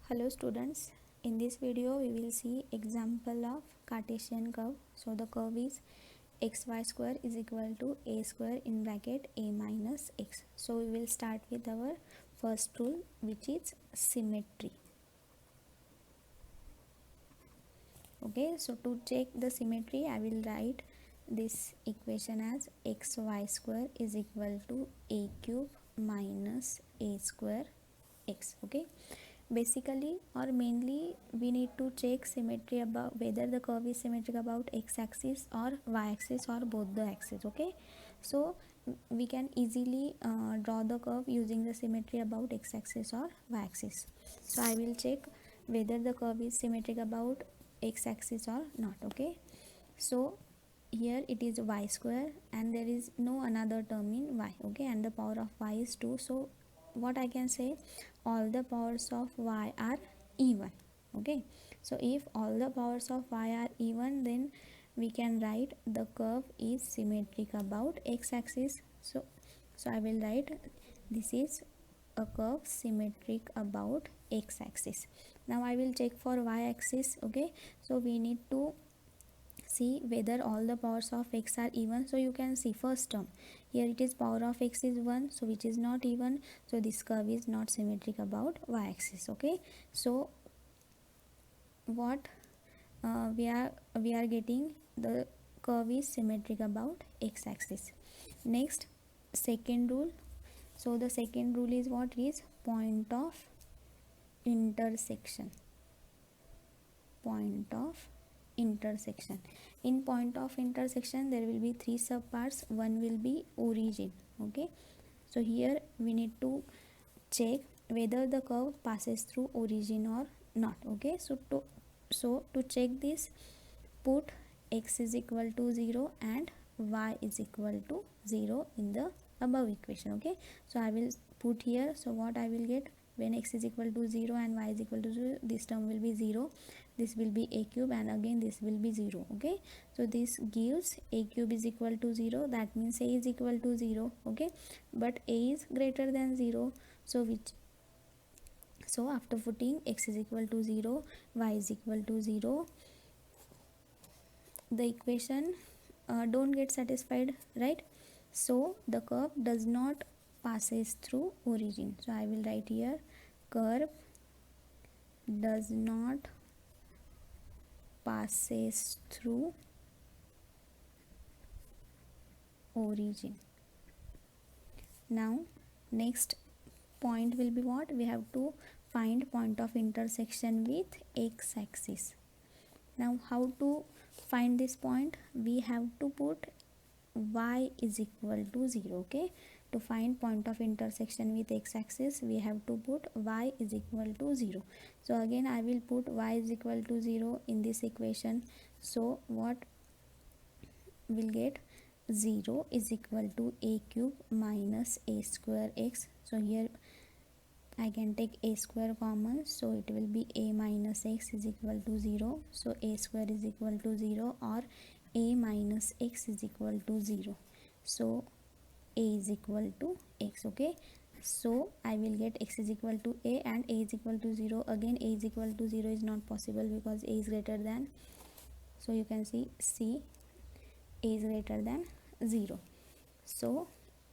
Hello students, in this video we will see example of Cartesian curve. So the curve is xy square is equal to a square in bracket a minus x. So we will start with our first rule, which is symmetry. Okay, so to check the symmetry I will write this equation as xy square is equal to a cube minus a square x. Okay, basically or mainly we need to check symmetry about whether the curve is symmetric about x-axis or y-axis or both the axes. Okay, so we can easily draw the curve using the symmetry about x-axis or y-axis. So I will check whether the curve is symmetric about x-axis or not. Okay, so here it is y square and there is no another term in y. Okay, and the power of y is 2. So what I can say, all the powers of y are even. Okay, so if all the powers of y are even, then we can write the curve is symmetric about x-axis. So I will write this is a curve symmetric about x-axis. Now I will check for y-axis. Okay, so we need to see whether all the powers of x are even. So you can see first term here, it is power of x is 1, so which is not even, so this curve is not symmetric about y-axis. Okay, so what we are getting, the curve is symmetric about x-axis. Next, second rule. So the second rule is what is point of intersection. Point of intersection. In point of intersection there will be three subparts. One will be origin. Okay, so here we need to check whether the curve passes through origin or not. Okay, so to check this, put x is equal to 0 and y is equal to 0 in the above equation. Okay, so I will put here. So what I will get, when x is equal to 0 and y is equal to 0, this term will be 0, this will be a cube, and again this will be 0. Okay, so this gives a cube is equal to 0, that means a is equal to 0. Okay, but a is greater than 0, so after putting x is equal to 0, y is equal to 0, the equation don't get satisfied, right? So the curve does not passes through origin. So I will write here, curve does not passes through origin. Now next point will be what, we have to find point of intersection with x-axis. Now how to find this point, we have to put y is equal to 0. Okay, to find point of intersection with x-axis we have to put y is equal to 0. So again I will put y is equal to 0 in this equation. So what will get, 0 is equal to a cube minus a square x. So here I can take a square common, so it will be a minus x is equal to 0. So a square is equal to 0, or a minus x is equal to 0. So a is equal to x. Okay, so I will get x is equal to a and a is equal to 0. Again a is equal to 0 is not possible because a is greater than, so you can see a is greater than 0. So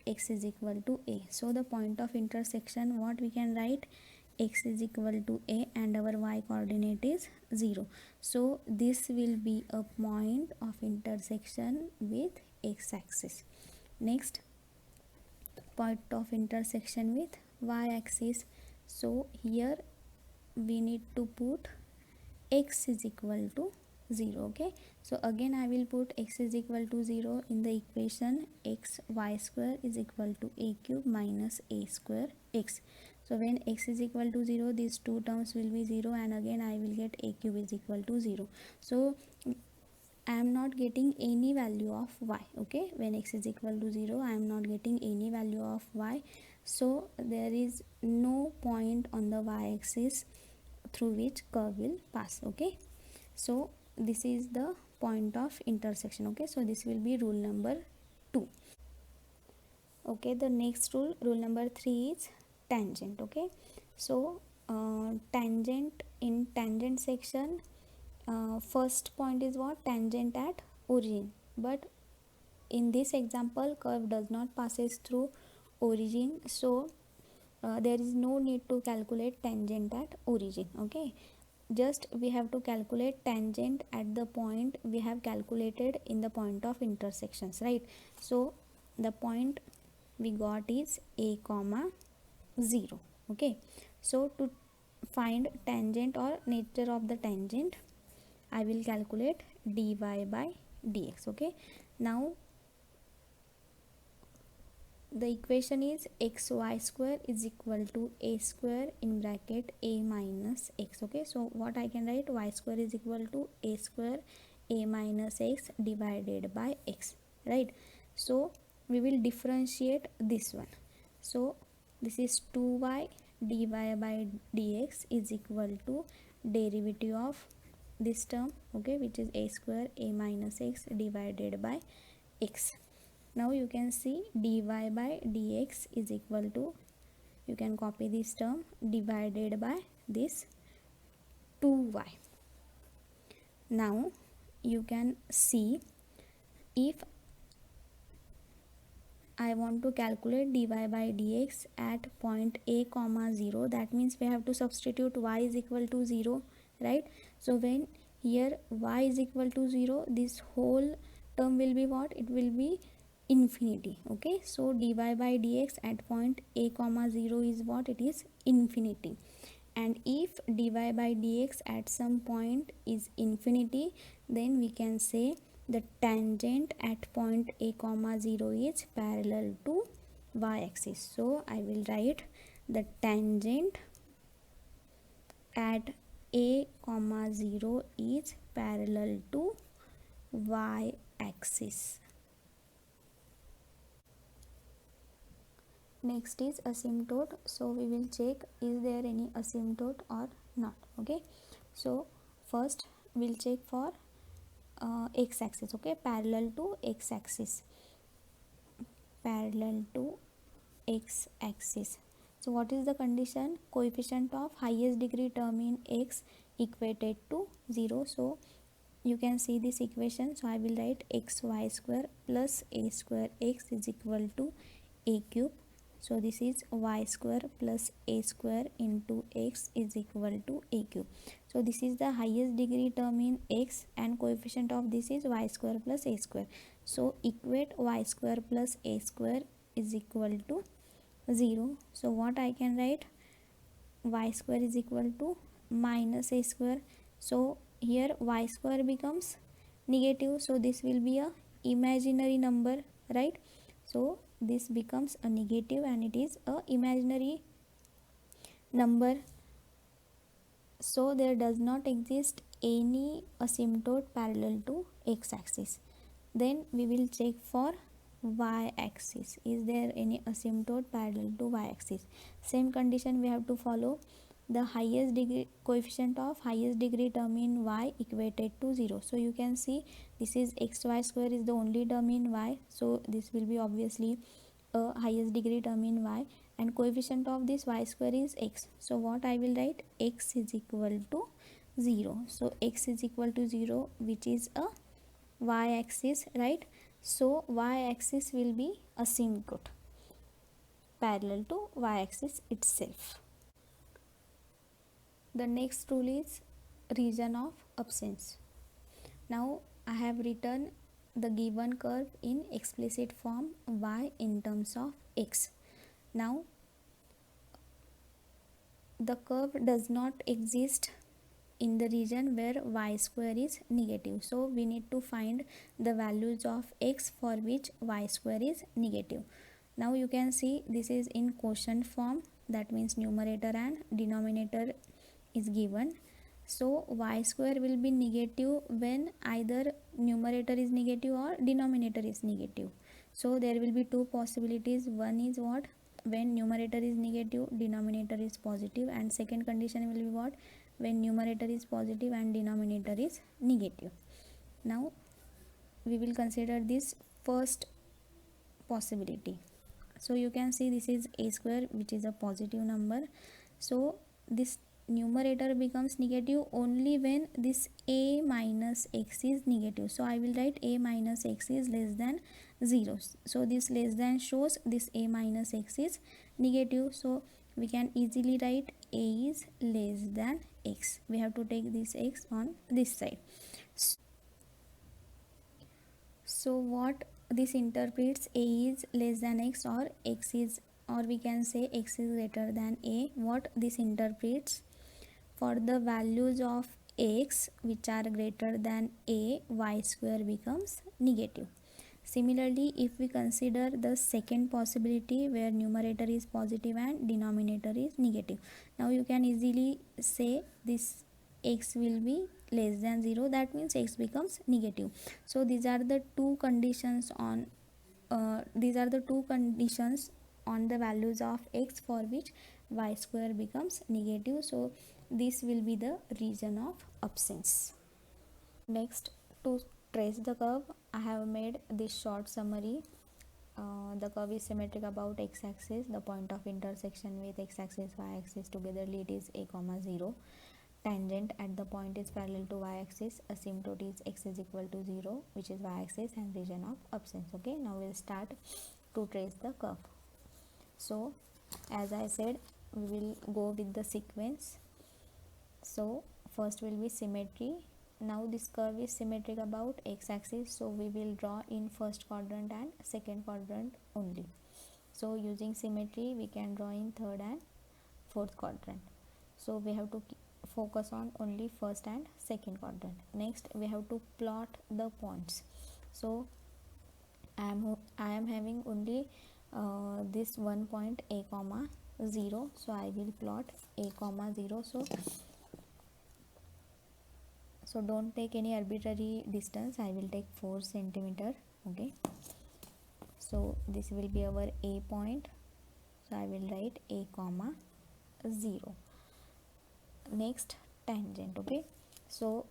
x is equal to a. So the point of intersection, what we can write, x is equal to a and our y coordinate is 0. So this will be a point of intersection with x-axis. Next, point of intersection with y-axis. So here we need to put x is equal to 0. Okay, so again I will put x is equal to 0 in the equation, x y square is equal to a cube minus a square x. So when x is equal to 0, these two terms will be 0, and again I will get a cube is equal to 0. So I am not getting any value of y. Okay, when x is equal to 0 I am not getting any value of y, so there is no point on the y-axis through which curve will pass. Okay, so this is the point of intersection. Okay, so this will be rule number 2. Okay, the next rule number 3 is tangent. Okay, so tangent in tangent section, first point is what? Tangent at origin. But in this example, curve does not passes through origin, so there is no need to calculate tangent at origin. Okay, just we have to calculate tangent at the point we have calculated in the point of intersections, right? So the point we got is a comma 0. Okay, so to find tangent or nature of the tangent, I will calculate dy by dx. Okay, now the equation is xy square is equal to a square in bracket a minus x. Okay, so what I can write, y square is equal to a square a minus x divided by x, right? So we will differentiate this one. So this is 2y dy by dx is equal to derivative of this term, okay, which is a square a minus x divided by x. Now you can see dy by dx is equal to, you can copy this term, divided by this 2y. Now you can see, if I want to calculate dy by dx at point a comma 0, that means we have to substitute y is equal to 0, right? So when here y is equal to 0, this whole term will be what? It will be infinity. Okay, so dy by dx at point a comma 0 is what? It is infinity. And if dy by dx at some point is infinity, then we can say the tangent at point a comma 0 is parallel to y-axis. So I will write the tangent at a comma 0 is parallel to y-axis. Next is asymptote. So we will check is there any asymptote or not. Okay, so first we'll check for x-axis. Okay, parallel to x-axis, parallel to x-axis. So what is the condition? Coefficient of highest degree term in x equated to 0. So you can see this equation. So I will write xy square plus a square x is equal to a cube. So this is y square plus a square into x is equal to a cube. So this is the highest degree term in x and coefficient of this is y square plus a square. So equate y square plus a square is equal to 0. So what I can write, y square is equal to minus a square. So here y square becomes negative, so this will be a imaginary number, right? So this becomes a negative and it is a imaginary number. So there does not exist any asymptote parallel to x-axis. Then we will check for y-axis. Is there any asymptote parallel to y-axis? Same condition we have to follow. The highest degree coefficient of highest degree term in y equated to 0. So you can see this is xy square is the only term in y. So this will be obviously a highest degree term in y, and coefficient of this y square is x. So what I will write, x is equal to 0. So x is equal to 0, which is a y-axis, right? So y-axis will be asymptote parallel to y-axis itself. The next rule is region of absence. Now I have written the given curve in explicit form y in terms of x. Now the curve does not exist in the region where y square is negative. So we need to find the values of x for which y square is negative. Now you can see this is in quotient form, that means numerator and denominator is given. So y square will be negative when either numerator is negative or denominator is negative. So there will be two possibilities. One is what? When numerator is negative, denominator is positive, and second condition will be what? When numerator is positive and denominator is negative. Now we will consider this first possibility. So you can see this is a square, which is a positive number. So this numerator becomes negative only when this a minus x is negative. So I will write a minus x is less than 0. So this less than shows this a minus x is negative. So we can easily write a is less than x. We have to take this x on this side. So what this interprets, a is less than x or x is, or we can say x is greater than a. What this interprets, for the values of x which are greater than a, y square becomes negative. Similarly, if we consider the second possibility where numerator is positive and denominator is negative, now you can easily say this x will be less than 0, that means x becomes negative. So these are the two conditions on the values of x for which y square becomes negative. So this will be the region of absence. Next, to trace the curve, I have made this short summary. The curve is symmetric about x-axis. The point of intersection with x-axis, y-axis togetherly it is a comma 0. Tangent at the point is parallel to y-axis. Asymptote is x is equal to 0, which is y-axis, and region of absence. Okay, now we'll start to trace the curve. So as I said, we will go with the sequence. So first will be symmetry. Now this curve is symmetric about x-axis, so we will draw in first quadrant and second quadrant only. So using symmetry we can draw in third and fourth quadrant. So we have to focus on only first and second quadrant. Next we have to plot the points. So I am having only this one point a comma 0, so I will plot a comma 0. So don't take any arbitrary distance, I will take 4 centimeter. Okay, so this will be our a point, so I will write a comma 0. Next, tangent. Okay, so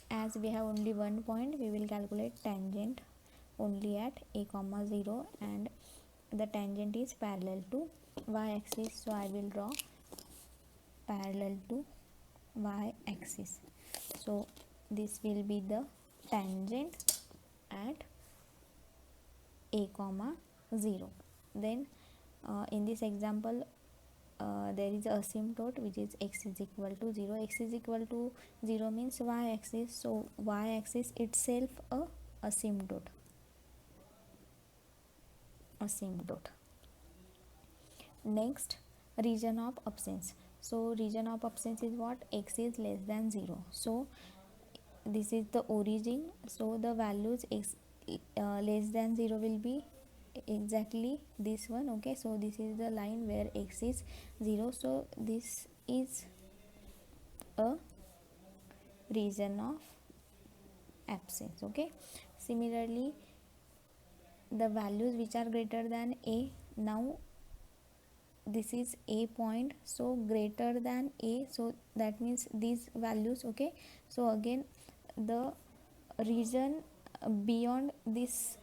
as we have only one point, we will calculate tangent only at a comma 0, and the tangent is parallel to y-axis, so I will draw parallel to y-axis. So this will be the tangent at a comma 0. Then in this example there is asymptote which is x is equal to 0. X is equal to 0 means y-axis, so y-axis itself a asymptote. Next, region of absence. So region of absence is what? X is less than 0. So this is the origin, so the values x less than 0 will be exactly this one. Okay, so this is the line where x is 0, so this is a region of absence. Okay, similarly the values which are greater than a, now this is a point, so greater than a, so that means these values. Okay, so again the region beyond this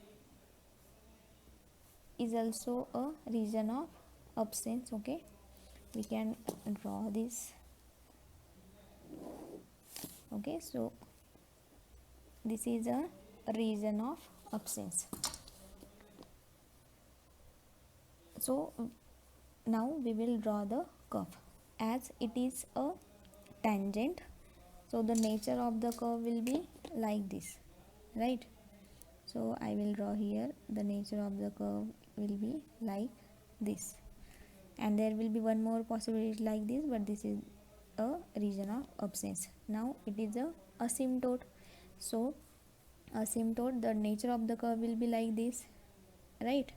is also a region of absence. Okay, we can draw this. Okay, so this is a region of absence. So now we will draw the curve. As it is a tangent, so the nature of the curve will be like this, right? So I will draw here, the nature of the curve will be like this, and there will be one more possibility like this, but this is a region of absence. Now it is a asymptote, so asymptote, the nature of the curve will be like this, right?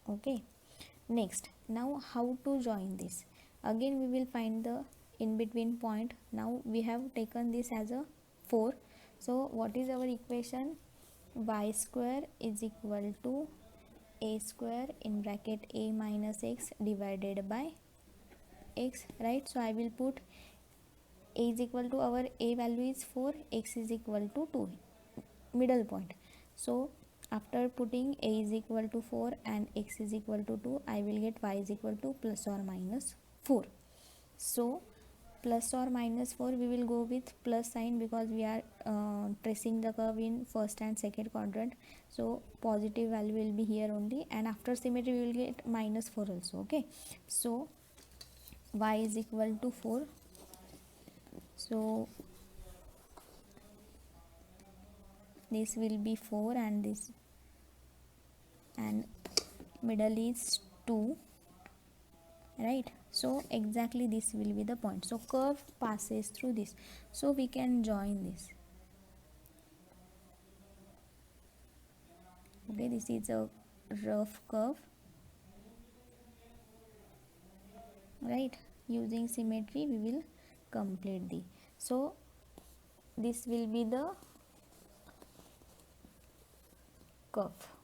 Okay, next, now how to join this? Again we will find the in between point. Now we have taken this as a 4, so what is our equation? Y square is equal to a square in bracket a minus x divided by x, right? So I will put a is equal to, our a value is 4, x is equal to 2, middle point. So after putting a is equal to 4 and x is equal to 2, I will get y is equal to plus or minus 4. So plus or minus 4, we will go with plus sign because we are tracing the curve in first and second quadrant, so positive value will be here only, and after symmetry we will get minus 4 also. Okay, so y is equal to 4, so this will be 4 and this, and middle is 2, right? So exactly this will be the point, so curve passes through this, so we can join this. Okay, this is a rough curve, right? Using symmetry we will complete the, so this will be the curve.